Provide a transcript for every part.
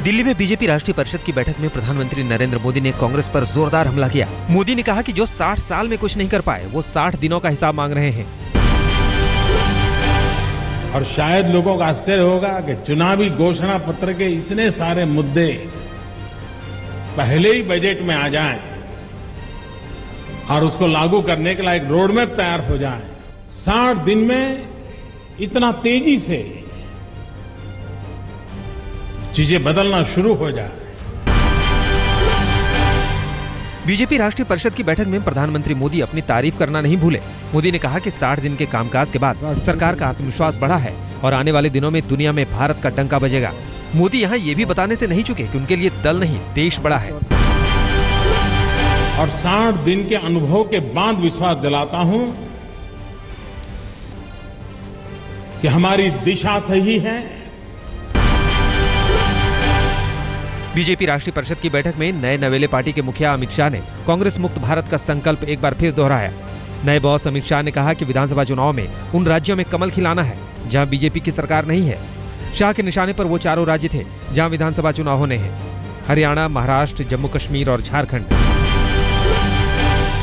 दिल्ली में बीजेपी राष्ट्रीय परिषद की बैठक में प्रधानमंत्री नरेंद्र मोदी ने कांग्रेस पर जोरदार हमला किया। मोदी ने कहा कि जो 60 साल में कुछ नहीं कर पाए वो 60 दिनों का हिसाब मांग रहे हैं। और शायद लोगों का आश्चर्य होगा कि चुनावी घोषणा पत्र के इतने सारे मुद्दे पहले ही बजट में आ जाएं और उसको लागू करने के लिए एक रोड मैप तैयार हो जाए। 60 दिन में इतना तेजी से चीजें बदलना शुरू हो जाए। बीजेपी राष्ट्रीय परिषद की बैठक में प्रधानमंत्री मोदी अपनी तारीफ करना नहीं भूले। मोदी ने कहा कि 60 दिन के कामकाज के बाद सरकार का आत्मविश्वास बढ़ा है और आने वाले दिनों में दुनिया में भारत का डंका बजेगा। मोदी यहाँ ये भी बताने से नहीं चुके कि उनके लिए दल नहीं देश बड़ा है। और 60 दिन के अनुभव के बाद विश्वास दिलाता हूं कि हमारी दिशा सही है। बीजेपी राष्ट्रीय परिषद की बैठक में नए नवेले पार्टी के मुखिया अमित शाह ने कांग्रेस मुक्त भारत का संकल्प एक बार फिर दोहराया। नए बॉस अमित शाह ने कहा कि विधानसभा चुनाव में उन राज्यों में कमल खिलाना है जहां बीजेपी की सरकार नहीं है। शाह के निशाने पर वो चारों राज्य थे जहां विधानसभा चुनाव होने हैं: हरियाणा, महाराष्ट्र, जम्मू कश्मीर और झारखंड।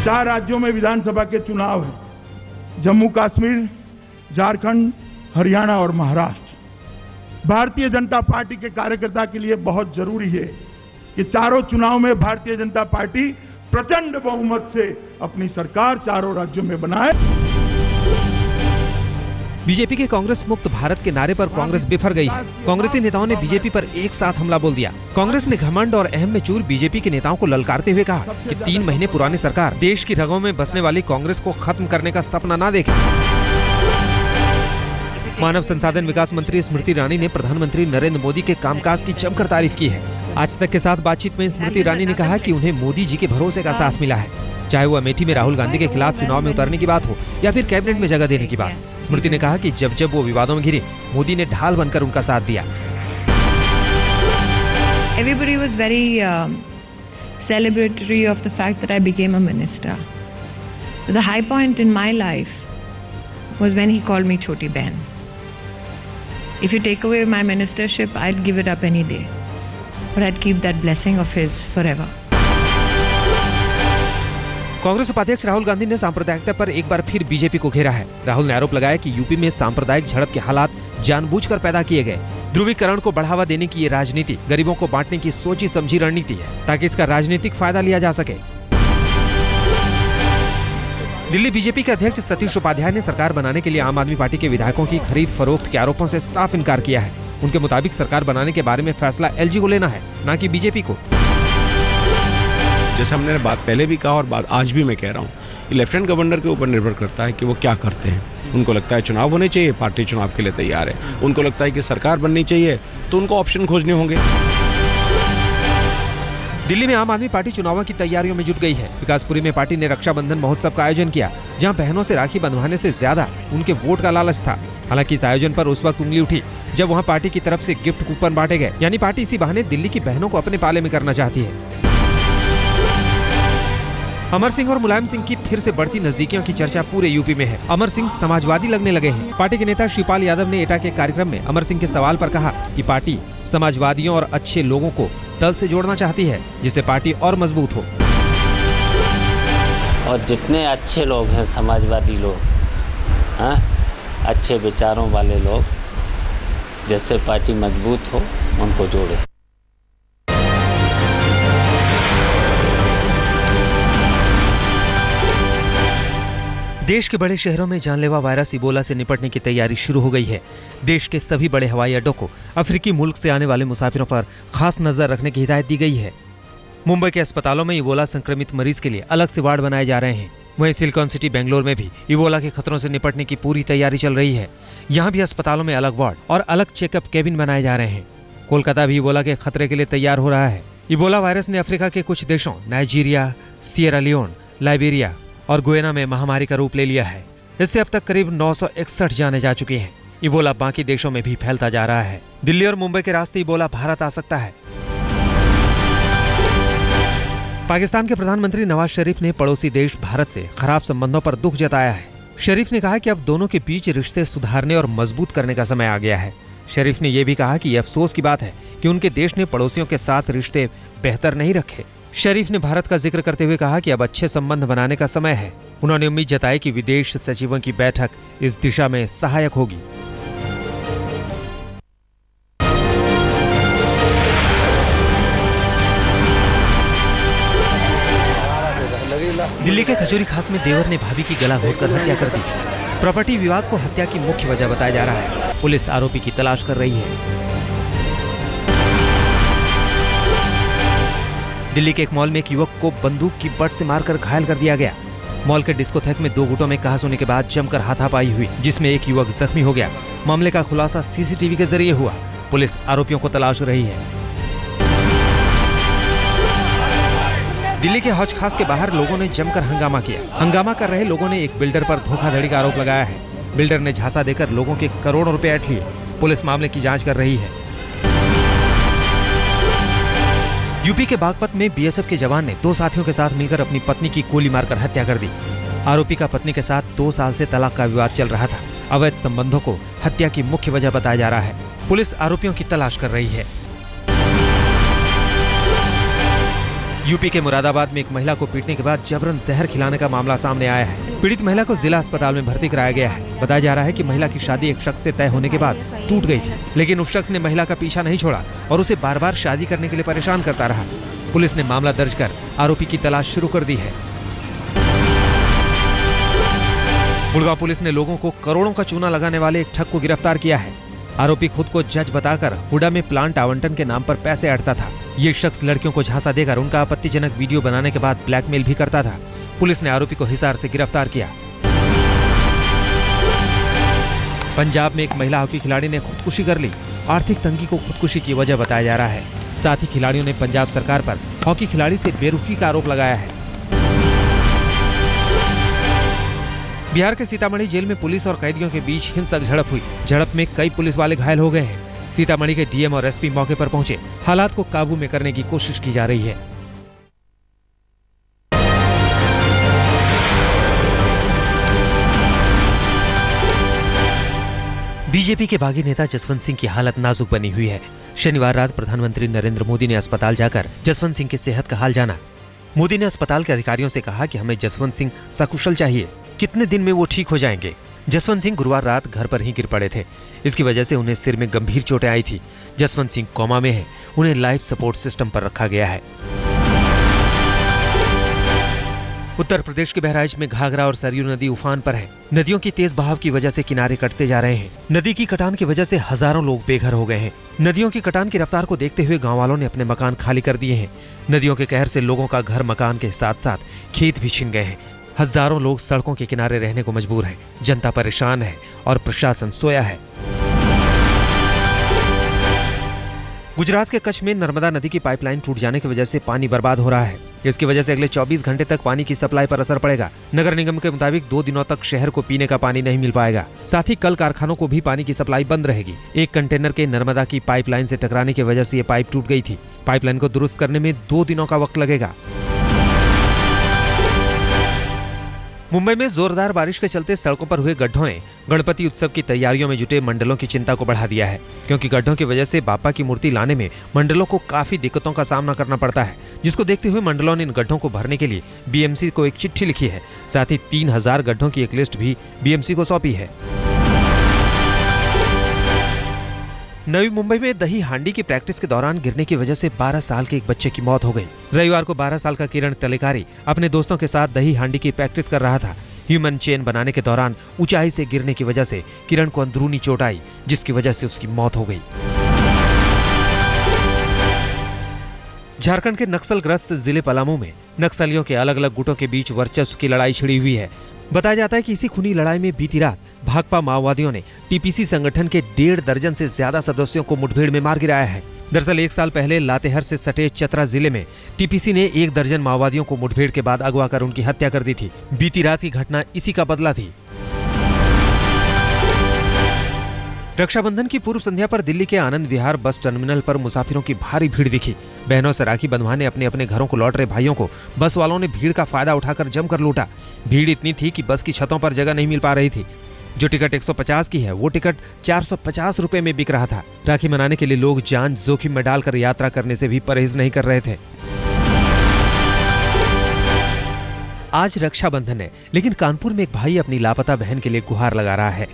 4 राज्यों में विधानसभा के चुनाव है: जम्मू कश्मीर, झारखंड, हरियाणा और महाराष्ट्र। भारतीय जनता पार्टी के कार्यकर्ता के लिए बहुत जरूरी है कि चारों चुनाव में भारतीय जनता पार्टी प्रचंड बहुमत से अपनी सरकार चारों राज्यों में बनाए। बीजेपी के कांग्रेस मुक्त भारत के नारे पर कांग्रेस बिफर गई है। कांग्रेसी नेताओं ने बीजेपी पर एक साथ हमला बोल दिया। कांग्रेस ने घमंड और अहम में चूर बीजेपी के नेताओं को ललकारते हुए कहा कि 3 महीने पुरानी सरकार देश की रगों में बसने वाली कांग्रेस को खत्म करने का सपना न देखे। मानव संसाधन विकास मंत्री स्मृति ईरानी ने प्रधानमंत्री नरेंद्र मोदी के कामकाज की जमकर तारीफ की है। आज तक के साथ बातचीत में स्मृति ईरानी ने कहा कि उन्हें मोदी जी के भरोसे का साथ मिला है, चाहे वो अमेठी में राहुल गांधी के खिलाफ चुनाव में उतरने की बात हो या फिर कैबिनेट में जगह देने की बात। स्मृति ने कहा कि जब जब वो विवादों में घिरे, मोदी ने ढाल बनकर उनका साथ दिया। Everybody was very celebratory of the fact that I became a minister. The high point in my life was when he called me Choti Behan. If you take away my ministership, I'd give it up any day. But I'd keep that blessing of his forever. Congress उपाध्यक्ष राहुल गांधी ने सांप्रदायिकता पर एक बार फिर BJP को घेरा है। राहुल ने आरोप लगाया कि यूपी में सांप्रदायिक झड़प के हालात जानबूझकर पैदा किए गए। ध्रुवीकरण को बढ़ावा देने की ये राजनीति गरीबों को बांटने की सोची समझी रणनीति है ताकि इसका राजनीतिक फायदा लिया जा सके। दिल्ली बीजेपी के अध्यक्ष सतीश उपाध्याय ने सरकार बनाने के लिए आम आदमी पार्टी के विधायकों की खरीद फरोख्त के आरोपों से साफ इनकार किया है। उनके मुताबिक सरकार बनाने के बारे में फैसला एलजी को लेना है, न कि बीजेपी को। जैसे हमने बात पहले भी कहा और बात आज भी मैं कह रहा हूँ, लेफ्टिनेंट गवर्नर के ऊपर निर्भर करता है कि वो क्या करते हैं। उनको लगता है चुनाव होने चाहिए, पार्टी चुनाव के लिए तैयार है। उनको लगता है कि सरकार बननी चाहिए, तो उनको ऑप्शन खोजने होंगे। दिल्ली में आम आदमी पार्टी चुनावों की तैयारियों में जुट गई है। विकासपुरी में पार्टी ने रक्षाबंधन महोत्सव का आयोजन किया, जहां बहनों से राखी बंधवाने से ज्यादा उनके वोट का लालच था। हालांकि इस आयोजन पर उस वक्त उंगली उठी जब वहां पार्टी की तरफ से गिफ्ट कूपन बांटे गए, यानी पार्टी इसी बहाने दिल्ली की बहनों को अपने पाले में करना चाहती है। अमर सिंह और मुलायम सिंह की फिर से बढ़ती नजदीकियों की चर्चा पूरे यूपी में है। अमर सिंह समाजवादी लगने लगे हैं। पार्टी के नेता शिवपाल यादव ने एटा के कार्यक्रम में अमर सिंह के सवाल पर कहा कि पार्टी समाजवादियों और अच्छे लोगों को दल से जोड़ना चाहती है, जिससे पार्टी और मजबूत हो। और जितने अच्छे लोग हैं, समाजवादी लोग, अच्छे विचारों वाले लोग, जिससे पार्टी मजबूत हो, उनको जोड़े। देश के बड़े शहरों में जानलेवा वायरस इबोला से निपटने की तैयारी शुरू हो गई है। देश के सभी बड़े हवाई अड्डों को अफ्रीकी मुल्क से आने वाले मुसाफिरों पर खास नजर रखने की हिदायत दी गई है। मुंबई के अस्पतालों में इबोला संक्रमित मरीज के लिए अलग से वार्ड बनाए जा रहे हैं। वहीं सिलिकॉन सिटी बेंगलोर में भी इबोला के खतरों से निपटने की पूरी तैयारी चल रही है। यहाँ भी अस्पतालों में अलग वार्ड और अलग चेकअप केबिन बनाए जा रहे हैं। कोलकाता भी इबोला के खतरे के लिए तैयार हो रहा है। इबोला वायरस ने अफ्रीका के कुछ देशों नाइजीरिया, सिएरा लियोन, लाइबेरिया और गुयना में महामारी का रूप ले लिया है। इससे अब तक करीब 961 जाने जा चुकी हैं। इबोला बाकी देशों में भी फैलता जा रहा है। दिल्ली और मुंबई के रास्ते इबोला भारत आ सकता है। पाकिस्तान के प्रधानमंत्री नवाज शरीफ ने पड़ोसी देश भारत से खराब संबंधों पर दुख जताया है। शरीफ ने कहा कि अब दोनों के बीच रिश्ते सुधारने और मजबूत करने का समय आ गया है। शरीफ ने यह भी कहा कि यह अफसोस की बात है कि उनके देश ने पड़ोसियों के साथ रिश्ते बेहतर नहीं रखे। शरीफ ने भारत का जिक्र करते हुए कहा कि अब अच्छे संबंध बनाने का समय है। उन्होंने उम्मीद जताई कि विदेश सचिवों की बैठक इस दिशा में सहायक होगी। दिल्ली के खजूरी खास में देवर ने भाभी की गला घोंटकर हत्या कर दी। प्रॉपर्टी विवाद को हत्या की मुख्य वजह बताया जा रहा है। पुलिस आरोपी की तलाश कर रही है। दिल्ली के एक मॉल में एक युवक को बंदूक की बट से मारकर घायल कर दिया गया। मॉल के डिस्कोथेक में 2 गुटों में कहासुनी होने के बाद जमकर हाथापाई हुई, जिसमें एक युवक जख्मी हो गया। मामले का खुलासा सीसीटीवी के जरिए हुआ। पुलिस आरोपियों को तलाश रही है। दिल्ली के हौज खास के बाहर लोगों ने जमकर हंगामा किया। हंगामा कर रहे लोगों ने एक बिल्डर पर धोखाधड़ी का आरोप लगाया है। बिल्डर ने झांसा देकर लोगों के करोड़ों रुपए ऐंठ लिए। पुलिस मामले की जांच कर रही है। यूपी के बागपत में बीएसएफ के जवान ने 2 साथियों के साथ मिलकर अपनी पत्नी की गोली मारकर हत्या कर दी। आरोपी का पत्नी के साथ 2 साल से तलाक का विवाद चल रहा था। अवैध संबंधों को हत्या की मुख्य वजह बताया जा रहा है। पुलिस आरोपियों की तलाश कर रही है। यूपी के मुरादाबाद में एक महिला को पीटने के बाद जबरन जहर खिलाने का मामला सामने आया है। पीड़ित महिला को जिला अस्पताल में भर्ती कराया गया है। बताया जा रहा है कि महिला की शादी एक शख्स से तय होने के बाद टूट गई थी, लेकिन उस शख्स ने महिला का पीछा नहीं छोड़ा और उसे बार बार शादी करने के लिए परेशान करता रहा। पुलिस ने मामला दर्ज कर आरोपी की तलाश शुरू कर दी है। गुड़गांव पुलिस ने लोगों को करोड़ों का चूना लगाने वाले एक ठग को गिरफ्तार किया है। आरोपी खुद को जज बताकर हुडा में प्लांट आवंटन के नाम पर पैसे अटता था। ये शख्स लड़कियों को झांसा देकर उनका आपत्तिजनक वीडियो बनाने के बाद ब्लैकमेल भी करता था। पुलिस ने आरोपी को हिसार से गिरफ्तार किया। पंजाब में एक महिला हॉकी खिलाड़ी ने खुदकुशी कर ली। आर्थिक तंगी को खुदकुशी की वजह बताया जा रहा है। साथ ही खिलाड़ियों ने पंजाब सरकार पर हॉकी खिलाड़ी से बेरुखी का आरोप लगाया है। बिहार के सीतामढ़ी जेल में पुलिस और कैदियों के बीच हिंसक झड़प हुई। झड़प में कई पुलिस वाले घायल हो गए हैं। सीतामढ़ी के डीएम और एसपी मौके पर पहुंचे। हालात को काबू में करने की कोशिश की जा रही है। बीजेपी के बागी नेता जसवंत सिंह की हालत नाजुक बनी हुई है। शनिवार रात प्रधानमंत्री नरेंद्र मोदी ने अस्पताल जाकर जसवंत सिंह की सेहत का हाल जाना। मोदी ने अस्पताल के अधिकारियों से कहा कि हमें जसवंत सिंह सकुशल चाहिए, कितने दिन में वो ठीक हो जाएंगे। जसवंत सिंह गुरुवार रात घर पर ही गिर पड़े थे। इसकी वजह से उन्हें सिर में गंभीर चोटें आई थी। जसवंत सिंह कोमा में है। उन्हें लाइफ सपोर्ट सिस्टम पर रखा गया है। उत्तर प्रदेश के बहराइच में घाघरा और सरयू नदी उफान पर है। नदियों की तेज बहाव की वजह से किनारे कटते जा रहे हैं। नदी की कटान की वजह से हजारों लोग बेघर हो गए हैं। नदियों की कटान की रफ्तार को देखते हुए गांव वालों ने अपने मकान खाली कर दिए हैं। नदियों के कहर से लोगों का घर मकान के साथ साथ खेत भी छिन गए हैं। हजारों लोग सड़कों के किनारे रहने को मजबूर हैं। जनता परेशान है और प्रशासन सोया है। गुजरात के कच्छ में नर्मदा नदी की पाइपलाइन टूट जाने की वजह से पानी बर्बाद हो रहा है। इसकी वजह से अगले 24 घंटे तक पानी की सप्लाई पर असर पड़ेगा। नगर निगम के मुताबिक 2 दिनों तक शहर को पीने का पानी नहीं मिल पाएगा। साथ ही कल कारखानों को भी पानी की सप्लाई बंद रहेगी। एक कंटेनर के नर्मदा की पाइपलाइन से टकराने की वजह से ये पाइप टूट गई थी। पाइपलाइन को दुरुस्त करने में 2 दिनों का वक्त लगेगा। मुंबई में जोरदार बारिश के चलते सड़कों पर हुए गड्ढों ने गणपति उत्सव की तैयारियों में जुटे मंडलों की चिंता को बढ़ा दिया है, क्योंकि गड्ढों की वजह से बापा की मूर्ति लाने में मंडलों को काफी दिक्कतों का सामना करना पड़ता है। जिसको देखते हुए मंडलों ने इन गड्ढों को भरने के लिए बीएमसी को एक चिट्ठी लिखी है। साथ ही 3000 गड्ढों की एक लिस्ट भी बीएमसी को सौंपी है। नवी मुंबई में दही हांडी की प्रैक्टिस के दौरान गिरने की वजह से 12 साल के एक बच्चे की मौत हो गई। रविवार को 12 साल का किरण तलेकारी अपने दोस्तों के साथ दही हांडी की प्रैक्टिस कर रहा था। ह्यूमन चेन बनाने के दौरान ऊंचाई से गिरने की वजह से किरण को अंदरूनी चोट आई, जिसकी वजह से उसकी मौत हो गई। झारखंड के नक्सलग्रस्त जिले पलामू में नक्सलियों के अलग अलग गुटों के बीच वर्चस्व की लड़ाई छिड़ी हुई है। बताया जाता है कि इसी खूनी लड़ाई में बीती रात भाकपा माओवादियों ने टीपीसी संगठन के 1.5 दर्जन से ज्यादा सदस्यों को मुठभेड़ में मार गिराया है। दरअसल 1 साल पहले लातेहार से सटे चतरा जिले में टीपीसी ने 1 दर्जन माओवादियों को मुठभेड़ के बाद अगवा कर उनकी हत्या कर दी थी। बीती रात की घटना इसी का बदला थी। रक्षाबंधन की पूर्व संध्या पर दिल्ली के आनंद विहार बस टर्मिनल पर मुसाफिरों की भारी भीड़ दिखी। बहनों से राखी बंधवाने अपने अपने घरों को लौट रहे भाइयों को बस वालों ने भीड़ का फायदा उठाकर जमकर लूटा। भीड़ इतनी थी कि बस की छतों पर जगह नहीं मिल पा रही थी। जो टिकट 150 की है वो टिकट 450 रुपए में बिक रहा था। राखी मनाने के लिए लोग जान जोखिम में डालकर यात्रा करने से भी परहेज नहीं कर रहे थे। आज रक्षाबंधन है, लेकिन कानपुर में एक भाई अपनी लापता बहन के लिए गुहार लगा रहा है,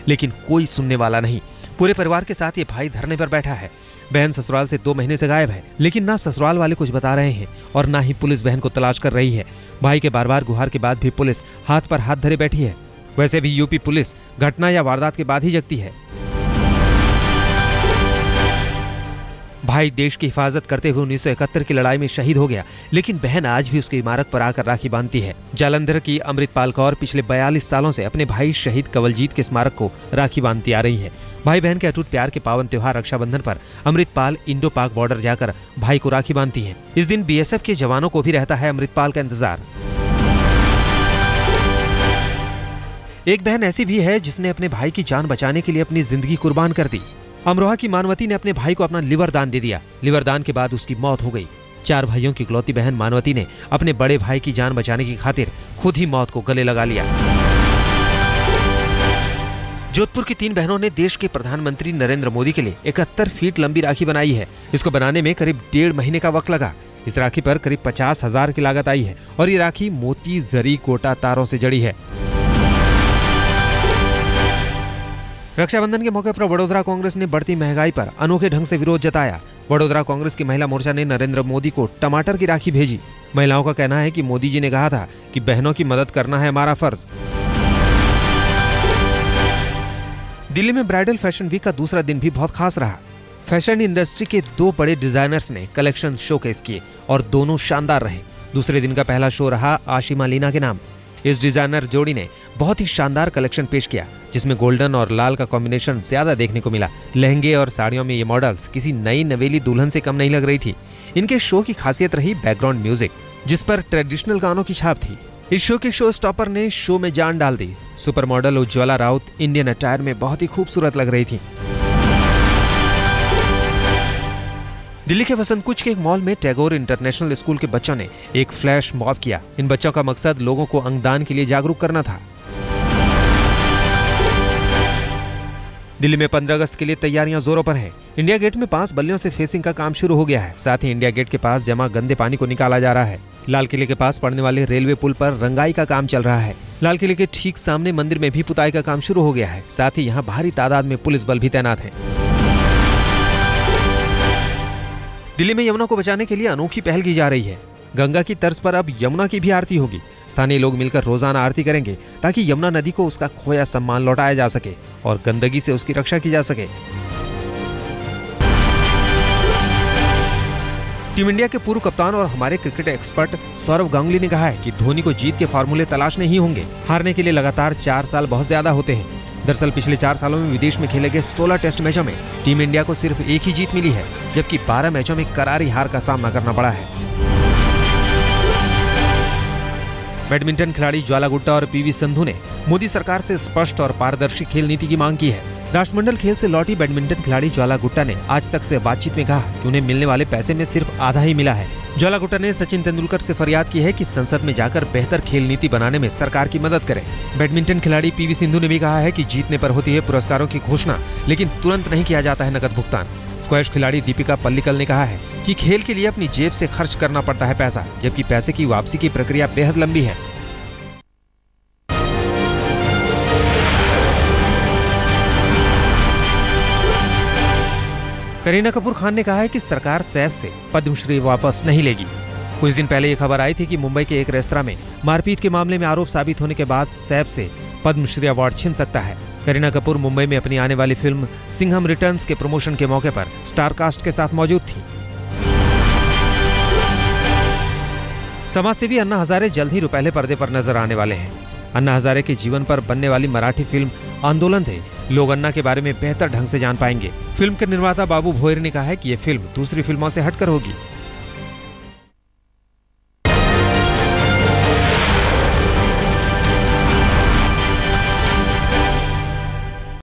लेकिन कोई सुनने वाला नहीं। पूरे परिवार के साथ ये भाई धरने पर बैठा है। बहन ससुराल से 2 महीने से गायब है, लेकिन ना ससुराल वाले कुछ बता रहे हैं और ना ही पुलिस बहन को तलाश कर रही है। भाई के बार बार गुहार के बाद भी पुलिस हाथ पर हाथ धरे बैठी है। वैसे भी यूपी पुलिस घटना या वारदात के बाद ही जगती है। भाई देश की हिफाजत करते हुए 1971 की लड़ाई में शहीद हो गया, लेकिन बहन आज भी उसकी इमारत पर आकर राखी बांधती है। जालंधर की अमृतपाल कौर पिछले 42 सालों से अपने भाई शहीद कंवलजीत के स्मारक को राखी बांधती आ रही है। भाई बहन के अटूट प्यार के पावन त्योहार रक्षाबंधन पर अमृतपाल इंडो पाक बॉर्डर जाकर भाई को राखी बांधती है। इस दिन बीएसएफ के जवानों को भी रहता है अमृतपाल का इंतजार। एक बहन ऐसी भी है जिसने अपने भाई की जान बचाने के लिए अपनी जिंदगी कुर्बान कर दी। अमरोहा की मानवती ने अपने भाई को अपना लिवर दान दे दिया। लिवर दान के बाद उसकी मौत हो गई। 4 भाइयों की इकलौती बहन मानवती ने अपने बड़े भाई की जान बचाने की खातिर खुद ही मौत को गले लगा लिया। जोधपुर की 3 बहनों ने देश के प्रधानमंत्री नरेंद्र मोदी के लिए 71 फीट लंबी राखी बनाई है। इसको बनाने में करीब 1.5 महीने का वक्त लगा। इस राखी पर करीब 50,000 की लागत आई है और ये राखी मोती, जरी, गोटा, तारों से जड़ी है। रक्षाबंधन के मौके पर वडोदरा कांग्रेस ने बढ़ती महंगाई पर अनोखे ढंग से विरोध जताया। वडोदरा कांग्रेस की महिला मोर्चा ने नरेंद्र मोदी को टमाटर की राखी भेजी। महिलाओं का कहना है कि मोदी जी ने कहा था कि बहनों की मदद करना है हमारा फर्ज। दिल्ली में ब्राइडल फैशन वीक का दूसरा दिन भी बहुत खास रहा। फैशन इंडस्ट्री के 2 बड़े डिजाइनर्स ने कलेक्शन शोकेस किए और दोनों शानदार रहे। दूसरे दिन का पहला शो रहा आशिमा लीना के नाम। इस डिजाइनर जोड़ी ने बहुत ही शानदार कलेक्शन पेश किया, जिसमें गोल्डन और लाल का कॉम्बिनेशन ज्यादा देखने को मिला। लहंगे और साड़ियों में ये मॉडल्स किसी नई नवेली दुल्हन से कम नहीं लग रही थी। इनके शो की खासियत रही बैकग्राउंड म्यूजिक, जिस पर ट्रेडिशनल गानों की छाप थी। इस शो के शो स्टॉपर ने शो में जान डाल दी। Supermodel Ujjwala Raut Indian attire में बहुत ही खूबसूरत लग रही थी। दिल्ली के वसंत कुंज के एक मॉल में टैगोर इंटरनेशनल स्कूल के बच्चों ने एक फ्लैश मॉब किया। इन बच्चों का मकसद लोगों को अंगदान के लिए जागरूक करना था। दिल्ली में 15 अगस्त के लिए तैयारियां जोरों पर हैं। इंडिया गेट में 5 बल्लियों से फेसिंग का काम शुरू हो गया है। साथ ही इंडिया गेट के पास जमा गंदे पानी को निकाला जा रहा है। लाल किले के पास पड़ने वाले रेलवे पुल पर रंगाई का काम चल रहा है। लाल किले के ठीक सामने मंदिर में भी पुताई का काम शुरू हो गया है। साथ ही यहाँ भारी तादाद में पुलिस बल भी तैनात है। दिल्ली में यमुना को बचाने के लिए अनोखी पहल की जा रही है। गंगा की तर्ज पर अब यमुना की भी आरती होगी। स्थानीय लोग मिलकर रोजाना आरती करेंगे ताकि यमुना नदी को उसका खोया सम्मान लौटाया जा सके और गंदगी से उसकी रक्षा की जा सके। टीम इंडिया के पूर्व कप्तान और हमारे क्रिकेट एक्सपर्ट सौरव गांगुली ने कहा है कि धोनी को जीत के फार्मूले तलाशने ही होंगे। हारने के लिए लगातार 4 साल बहुत ज्यादा होते हैं। दरअसल पिछले 4 सालों में विदेश में खेले गए 16 टेस्ट मैचों में टीम इंडिया को सिर्फ एक ही जीत मिली है, जबकि 12 मैचों में करारी हार का सामना करना पड़ा है। बैडमिंटन खिलाड़ी ज्वाला गुट्टा और पीवी संधू ने मोदी सरकार से स्पष्ट और पारदर्शी खेल नीति की मांग की है। राष्ट्रमंडल खेल से लौटी बैडमिंटन खिलाड़ी ज्वाला गुट्टा ने आज तक से बातचीत में कहा कि उन्हें मिलने वाले पैसे में सिर्फ आधा ही मिला है। ज्वाला गुट्टा ने सचिन तेंदुलकर से फरियाद की है कि संसद में जाकर बेहतर खेल नीति बनाने में सरकार की मदद करें। बैडमिंटन खिलाड़ी पीवी सिंधु ने भी कहा है कि जीतने पर होती है पुरस्कारों की घोषणा, लेकिन तुरंत नहीं किया जाता है नकद भुगतान। स्क्वैश खिलाड़ी दीपिका पल्लिकल ने कहा है कि खेल के लिए अपनी जेब से खर्च करना पड़ता है पैसा, जबकि पैसे की वापसी की प्रक्रिया बेहद लंबी है। करीना कपूर खान ने कहा है कि सरकार सैफ से पद्मश्री वापस नहीं लेगी। कुछ दिन पहले ये खबर आई थी कि मुंबई के एक रेस्तरां में मारपीट के मामले में आरोप साबित होने के बाद सैफ से पद्मश्री अवार्ड छिन सकता है। करीना कपूर मुंबई में अपनी आने वाली फिल्म सिंघम रिटर्न्स के प्रमोशन के मौके पर स्टार कास्ट के साथ मौजूद थी। समाजसेवी अन्ना हजारे जल्द ही रुपहले पर्दे पर नजर आने वाले हैं। अन्ना हजारे के जीवन पर बनने वाली मराठी फिल्म आंदोलन से लोग अन्ना के बारे में बेहतर ढंग से जान पाएंगे। फिल्म के निर्माता बाबू भोयर ने कहा है कि ये फिल्म दूसरी फिल्मों से हटकर होगी।